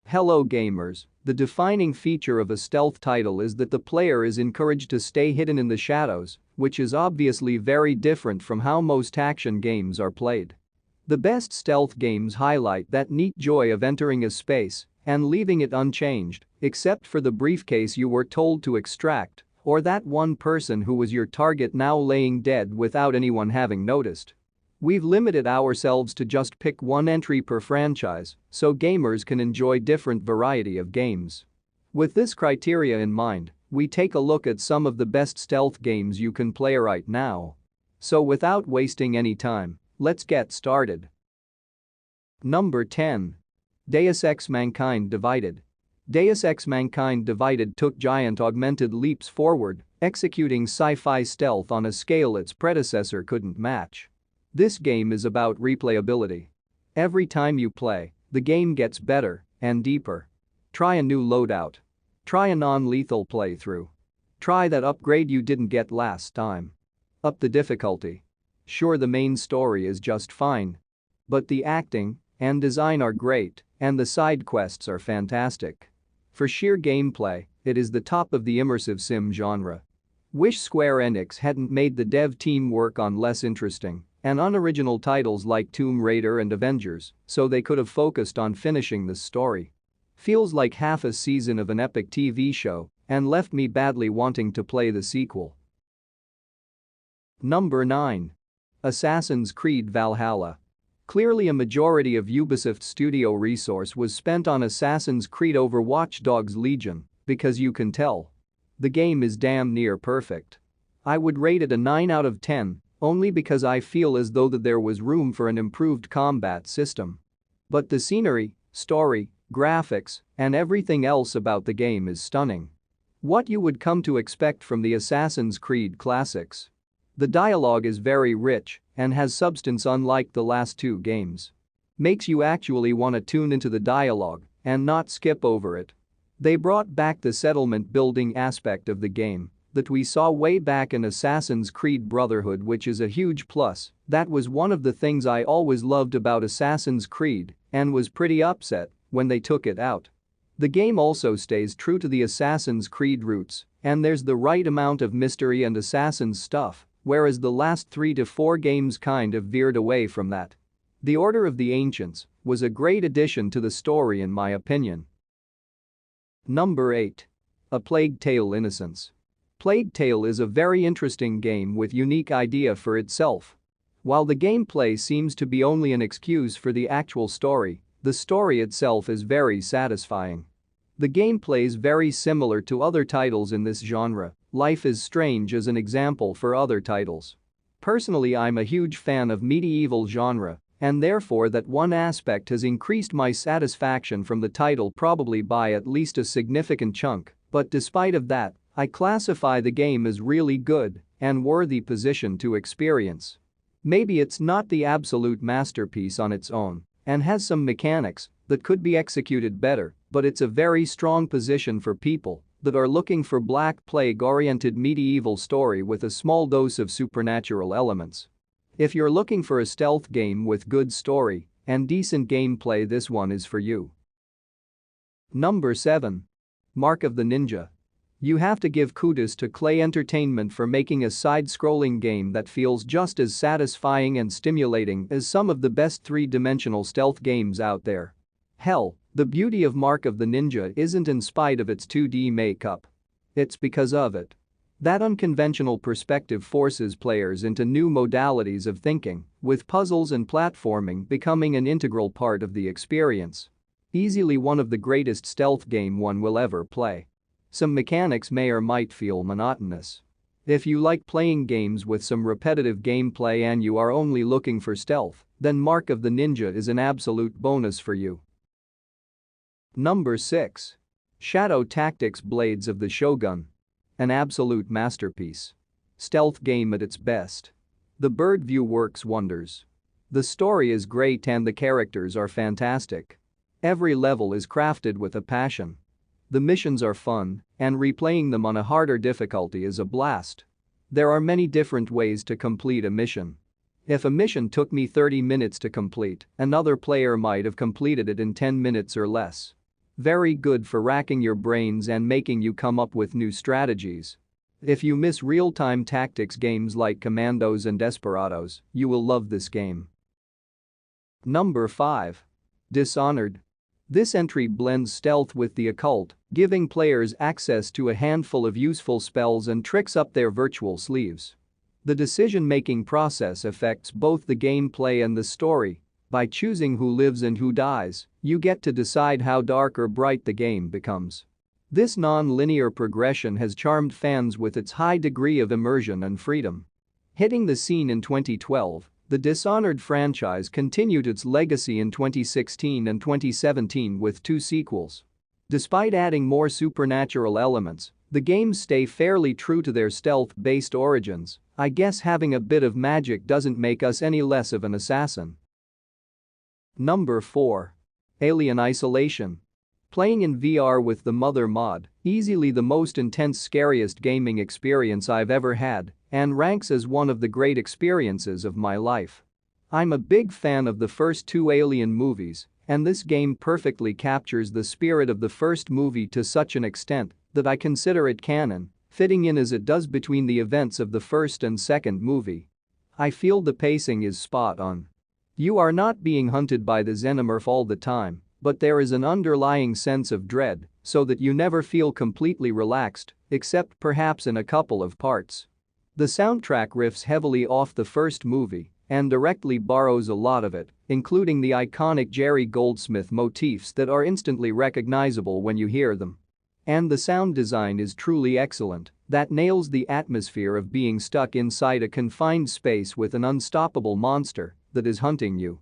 Hello gamers, the defining feature of a stealth title is that the player is encouraged to stay hidden in the shadows, which is obviously very different from how most action games are played. The best stealth games highlight that neat joy of entering a space and leaving it unchanged, except for the briefcase you were told to extract, or that one person who was your target now laying dead without anyone having noticed. We've limited ourselves to just pick one entry per franchise so gamers can enjoy different variety of games. With this criteria in mind, we take a look at some of the best stealth games you can play right now. So without wasting any time, let's get started. Number 10. Deus Ex Mankind Divided. Deus Ex Mankind Divided took giant augmented leaps forward, executing sci-fi stealth on a scale its predecessor couldn't match. This game is about replayability. Every time you play, the game gets better and deeper. Try a new loadout. Try a non-lethal playthrough. Try that upgrade you didn't get last time. Up the difficulty. Sure, the main story is just fine. But the acting and design are great, and the side quests are fantastic. For sheer gameplay, it is the top of the immersive sim genre. Wish Square Enix hadn't made the dev team work on less interesting and unoriginal titles like Tomb Raider and Avengers, so they could have focused on finishing this story. Feels like half a season of an epic TV show and left me badly wanting to play the sequel. Number 9. Assassin's Creed Valhalla. Clearly a majority of Ubisoft studio resource was spent on Assassin's Creed over Watch Dogs Legion, because you can tell. The game is damn near perfect. I would rate it a 9 out of 10, only because I feel as though that there was room for an improved combat system. But the scenery, story, graphics, and everything else about the game is stunning. What you would come to expect from the Assassin's Creed classics. The dialogue is very rich and has substance unlike the last two games. Makes you actually want to tune into the dialogue and not skip over it. They brought back the settlement building aspect of the game that we saw way back in Assassin's Creed Brotherhood, which is a huge plus. That was one of the things I always loved about Assassin's Creed and was pretty upset when they took it out. The game also stays true to the Assassin's Creed roots, and there's the right amount of mystery and assassin stuff, whereas the last 3 to 4 games kind of veered away from that. The Order of the Ancients was a great addition to the story in my opinion. Number 8. A Plague Tale: Innocence. Plague Tale is a very interesting game with unique idea for itself. While the gameplay seems to be only an excuse for the actual story, the story itself is very satisfying. The gameplay is very similar to other titles in this genre. Life is Strange is an example for other titles. Personally, I'm a huge fan of medieval genre, and therefore that one aspect has increased my satisfaction from the title probably by at least a significant chunk, but despite of that, I classify the game as really good and worthy position to experience. Maybe it's not the absolute masterpiece on its own and has some mechanics that could be executed better, but it's a very strong position for people that are looking for Black Plague-oriented medieval story with a small dose of supernatural elements. If you're looking for a stealth game with good story and decent gameplay, this one is for you. Number 7. Mark of the Ninja. You have to give kudos to Klei Entertainment for making a side-scrolling game that feels just as satisfying and stimulating as some of the best three-dimensional stealth games out there. Hell, the beauty of Mark of the Ninja isn't in spite of its 2D makeup. It's because of it. That unconventional perspective forces players into new modalities of thinking, with puzzles and platforming becoming an integral part of the experience. Easily one of the greatest stealth game one will ever play. Some mechanics may or might feel monotonous. If you like playing games with some repetitive gameplay and you are only looking for stealth, then Mark of the Ninja is an absolute bonus for you. Number 6. Shadow Tactics: Blades of the Shogun. An absolute masterpiece. Stealth game at its best. The bird view works wonders. The story is great and the characters are fantastic. Every level is crafted with a passion. The missions are fun, and replaying them on a harder difficulty is a blast. There are many different ways to complete a mission. If a mission took me 30 minutes to complete, another player might have completed it in 10 minutes or less. Very good for racking your brains and making you come up with new strategies. If you miss real-time tactics games like Commandos and Desperados, you will love this game. Number 5. Dishonored. This entry blends stealth with the occult, giving players access to a handful of useful spells and tricks up their virtual sleeves. The decision-making process affects both the gameplay and the story. By choosing who lives and who dies, you get to decide how dark or bright the game becomes. This non-linear progression has charmed fans with its high degree of immersion and freedom. Hitting the scene in 2012, the Dishonored franchise continued its legacy in 2016 and 2017 with 2 sequels. Despite adding more supernatural elements, the games stay fairly true to their stealth-based origins. I guess having a bit of magic doesn't make us any less of an assassin. Number 4. Alien Isolation. Playing in VR with the Mother mod, easily the most intense, scariest gaming experience I've ever had, and ranks as one of the great experiences of my life. I'm a big fan of the first 2 Alien movies, and this game perfectly captures the spirit of the first movie to such an extent that I consider it canon, fitting in as it does between the events of the first and second movie. I feel the pacing is spot on. You are not being hunted by the Xenomorph all the time, but there is an underlying sense of dread so that you never feel completely relaxed, except perhaps in a couple of parts. The soundtrack riffs heavily off the first movie and directly borrows a lot of it, including the iconic Jerry Goldsmith motifs that are instantly recognizable when you hear them. And the sound design is truly excellent, that nails the atmosphere of being stuck inside a confined space with an unstoppable monster that is hunting you.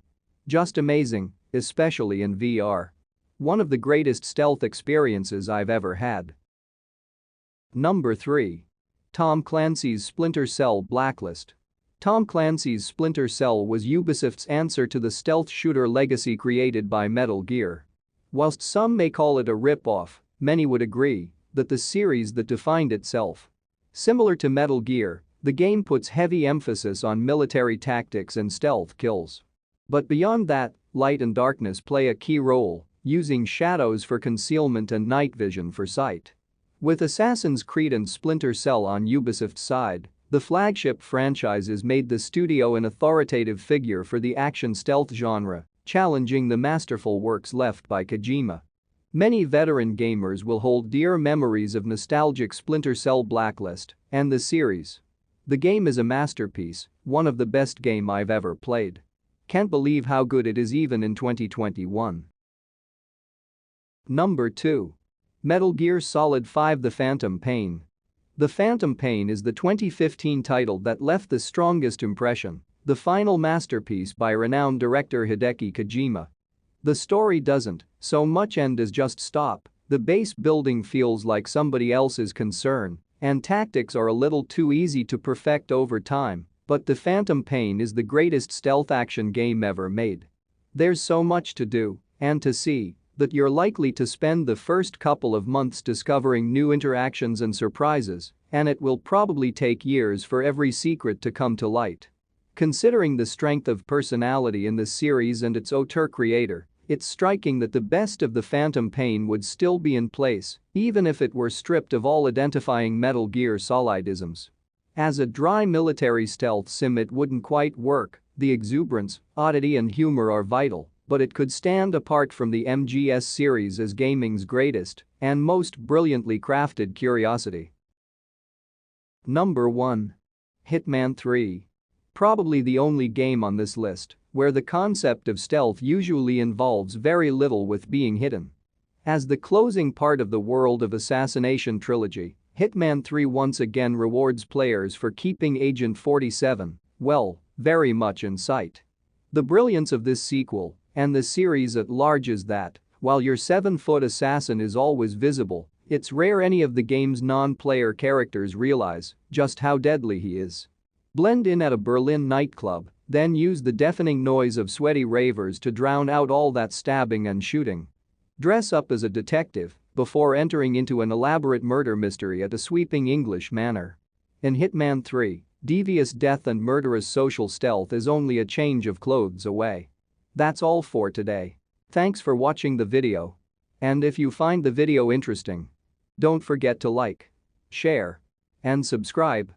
Just amazing, especially in VR. One of the greatest stealth experiences I've ever had. Number 3. Tom Clancy's Splinter Cell Blacklist. Tom Clancy's Splinter Cell was Ubisoft's answer to the stealth shooter legacy created by Metal Gear. Whilst some may call it a rip-off, many would agree that the series that defined itself. Similar to Metal Gear, the game puts heavy emphasis on military tactics and stealth kills. But beyond that, light and darkness play a key role, using shadows for concealment and night vision for sight. With Assassin's Creed and Splinter Cell on Ubisoft's side, the flagship franchises made the studio an authoritative figure for the action stealth genre, challenging the masterful works left by Kojima. Many veteran gamers will hold dear memories of nostalgic Splinter Cell Blacklist and the series. The game is a masterpiece, one of the best game I've ever played. Can't believe how good it is even in 2021. Number 2. Metal Gear Solid 5: The Phantom Pain. The Phantom Pain is the 2015 title that left the strongest impression, the final masterpiece by renowned director Hideki Kojima. The story doesn't so much end as just stop, the base building feels like somebody else's concern, and tactics are a little too easy to perfect over time, but The Phantom Pain is the greatest stealth action game ever made. There's so much to do and to see that you're likely to spend the first couple of months discovering new interactions and surprises, and it will probably take years for every secret to come to light. Considering the strength of personality in the series and its auteur creator, it's striking that the best of The Phantom Pain would still be in place, even if it were stripped of all identifying Metal Gear Solidisms. As a dry military stealth sim, it wouldn't quite work. The exuberance, oddity and humor are vital, but it could stand apart from the MGS series as gaming's greatest and most brilliantly crafted curiosity. Number 1. Hitman 3. Probably the only game on this list where the concept of stealth usually involves very little with being hidden. As the closing part of the World of Assassination trilogy, Hitman 3 once again rewards players for keeping Agent 47, well, very much in sight. The brilliance of this sequel and the series at large is that, while your 7-foot assassin is always visible, it's rare any of the game's non-player characters realize just how deadly he is. Blend in at a Berlin nightclub, then use the deafening noise of sweaty ravers to drown out all that stabbing and shooting. Dress up as a detective before entering into an elaborate murder mystery at a sweeping English manner. In Hitman 3, devious death and murderous social stealth is only a change of clothes away. That's all for today. Thanks for watching the video. And if you find the video interesting, don't forget to like, share, and subscribe.